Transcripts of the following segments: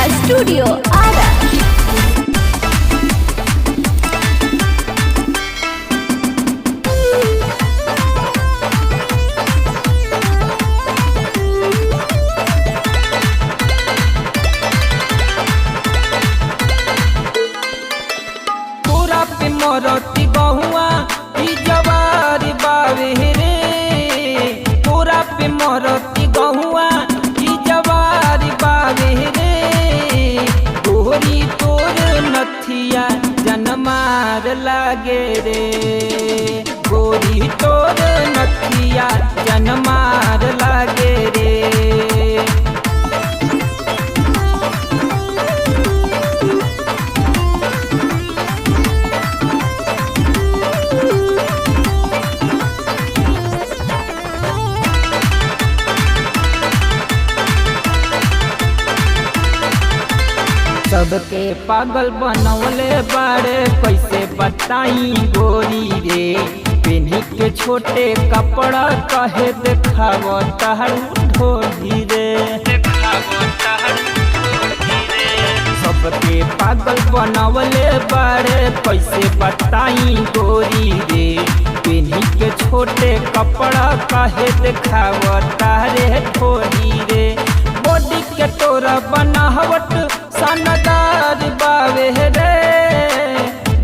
Studio Ara. तोरा पे मरती बहुआ ई जवारी बावे रे, तोरा पे मरती बहुआ ई जवारी बावे रे। गोरी तोर नथिया जनमार लागे रे, गोरी तोर नथिया जनमार लागे रे। सबके पागल बनवले बाड़े कैसे बताई गोरी रे। पेन्ही के छोटे कपड़ा कहे देखाव तारू ढोली रे, सबके पागल बनवले बाड़े कैसे बताई गोरी रे। पेन्ही के छोटे कपड़ा कहे देखाव तारे ढोली रे। बॉडी के तोरा बनावट सनदार बावे रे,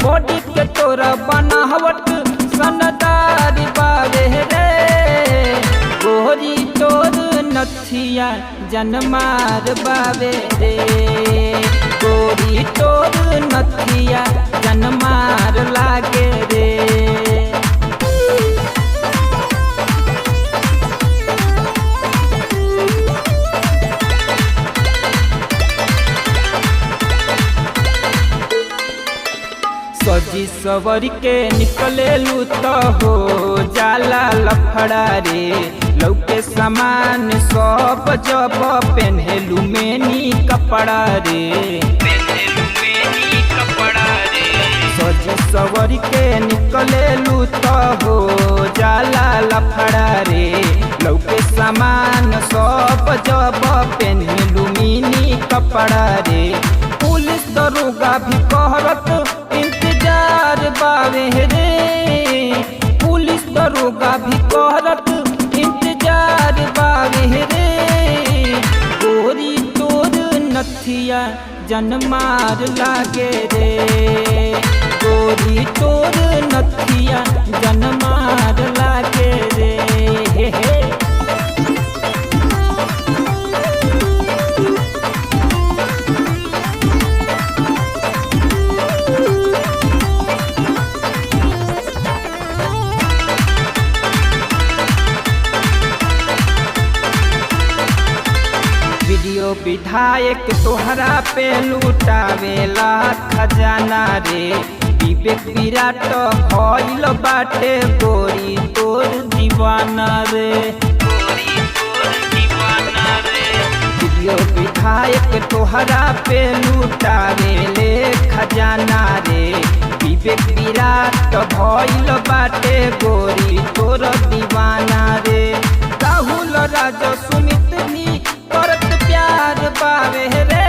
बॉडी के तोरा बनावट सनदार बावे रे। गोरी तोर नथिया जनमार बावे रे, गोरी तोर नथिया जनमार लागे रे। सजी सवरी के निकलेलू तो हो जाला लफड़ा रे। लौके सामान सब जब पहनेलू मेनी कपड़ा रे, सजी सवरी के निकलेलू तो हो जाला लफड़ा रे। लौके सामान सब जब पहनेलू मेनी कपड़ा रे। पुलिस दरोगा भी कहरत इंतजार बावे रे, पुलिस दरोगा भी कहरत इंतजार बावे रे। गोरी तोर नथिया जनमार लागे रे, गोरी तोर नथिया जनमार लागे रे। हे हे वीडियो विधायक तोहरा पे लुटावेला खजाना रे। विवेक विराट भइल बाटे गोरी तोर दीवाना रे, वीडियो विधायक तोहरा पे लुटावेले खजाना रे। विवेक विराट भइल बाटे गोरी तोर दीवाना रे। राहुल राजा सुमित भी करत प्यार बावे रे,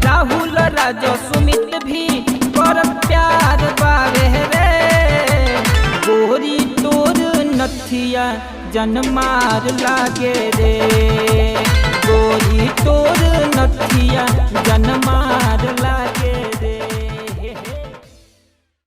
राहुल राजा सुमित भी करत प्यार बावे रे। गोरी तोर नथिया जनमार लागे रे, गोरी तोर नथिया जनमार